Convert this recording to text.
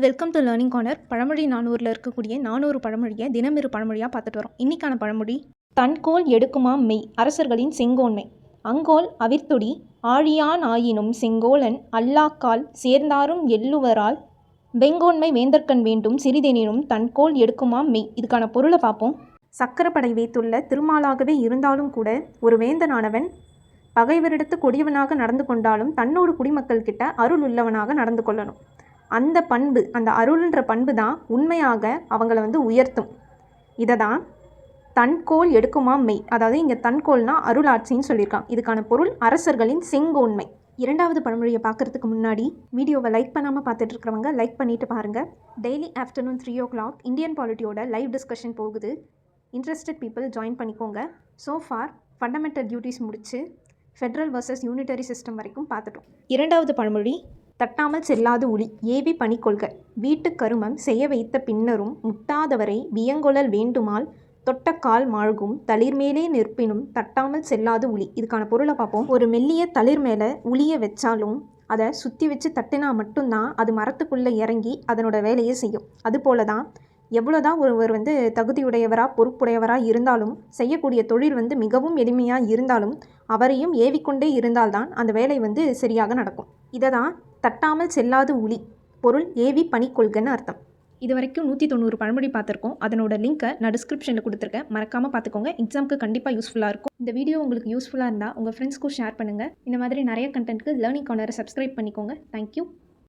Welcome to learning corner. பழமொழி 400ல் இருக்கக்கூடிய 400 பழமொழியை தினமிரு பழமொழியாக பார்த்துட்டு வரோம். இன்றைக்கான பழமொழி, தன்கோல் எடுக்குமாம் மெய் அரசர்களின் செங்கோன்மை. அங்கோல் அவிர்த்துடி ஆழியான் ஆயினும் செங்கோலன் அல்லாக்கால் சேர்ந்தாரும் எள்ளுவரால் வெங்கோன்மை வேந்தற்கண் வேண்டும் சிறிதெனினும் தன்கோல் எடுக்குமாம் மெய். இதுக்கான பொருளை பார்ப்போம். சக்கரப்படை வைத்துள்ள திருமாலாகவே இருந்தாலும் கூட ஒரு வேந்தனானவன் பகைவரிடத்து கொடியவனாக நடந்து கொண்டாலும் தன்னோடு குடிமக்கள் கிட்ட அருள் உள்ளவனாக நடந்து கொள்ளணும். அந்த பண்பு, அந்த அருள்ன்ற பண்பு தான் உண்மையாக அவங்கள உயர்த்தும். இதை தான் தன்கோல் எடுக்குமாம் மெய், அதாவது இங்கே தன்கோல்னா அருளாட்சின்னு சொல்லியிருக்கான். இதுக்கான பொருள் அரசர்களின் செங்கோன்மை. இரண்டாவது பழமொழியை பார்க்குறதுக்கு முன்னாடி வீடியோவை லைக் பண்ணாமல் பார்த்துட்டு இருக்கிறவங்க லைக் பண்ணிவிட்டு பாருங்கள். டெய்லி ஆஃப்டர்நூன் 3 o'clock இந்தியன் பாலிட்டியோட லைவ் டிஸ்கஷன் போகுது. இன்ட்ரெஸ்டட் பீப்புள் ஜாயின் பண்ணிக்கோங்க. ஸோ ஃபார் ஃபண்டமெண்டல் டியூட்டிஸ் முடித்து ஃபெட்ரல் வர்சஸ் யூனிட்டரி சிஸ்டம் வரைக்கும் பார்த்துட்டோம். இரண்டாவது பழமொழி, தட்டாமல் செல்லாது உளி ஏவி பணிக்கொள்க வீட்டு கருமம் செய்ய வைத்த பின்னரும் முட்டாதவரை வியங்கொழல் வேண்டுமால் தொட்ட கால் மாழ்கும் தளிர்மேலே நிற்பினும் தட்டாமல் செல்லாது உளி. இதுக்கான பொருளை பார்ப்போம். ஒரு மெல்லிய தளிர் மேலே உளியை வச்சாலும் அதை சுற்றி வச்சு தட்டினா மட்டும்தான் அது மரத்துக்குள்ளே இறங்கி அதனோட வேலையை செய்யும். அதுபோல தான் எவ்வளோதான் ஒருவர் தகுதியுடையவராக பொறுப்புடையவராக இருந்தாலும் செய்யக்கூடிய தொழில் மிகவும் எளிமையாக இருந்தாலும் அவரையும் ஏவிக்கொண்டே இருந்தால்தான் அந்த வேலை சரியாக நடக்கும். இதை தான் தட்டாமல் செல்லாது உளி, பொருள் ஏவி பணிக்கொள்கன்னு அர்த்தம். இது வரைக்கும் 190 பழமொழி பார்த்துருக்கோம். அதனோட லிங்க்கை நான் டிஸ்கிரிப்ஷனில் கொடுத்துருக்கேன், மறக்காமல் பார்த்துக்கோங்க. எக்ஸாமுக்கு கண்டிப்பாக யூஸ்ஃபுல்லாக இருக்கும். இந்த வீடியோ உங்களுக்கு யூஸ்ஃபுல்லாக இருந்தால் உங்கள் ஃப்ரெண்ட்ஸ்க்கும் ஷேர் பண்ணுங்கள். இந்த மாதிரி நிறைய கண்டென்ட்க்கு லேர்னிங் கார்னரை சப்ஸ்கிரைப் பண்ணிக்கோங்க. தேங்க்யூ.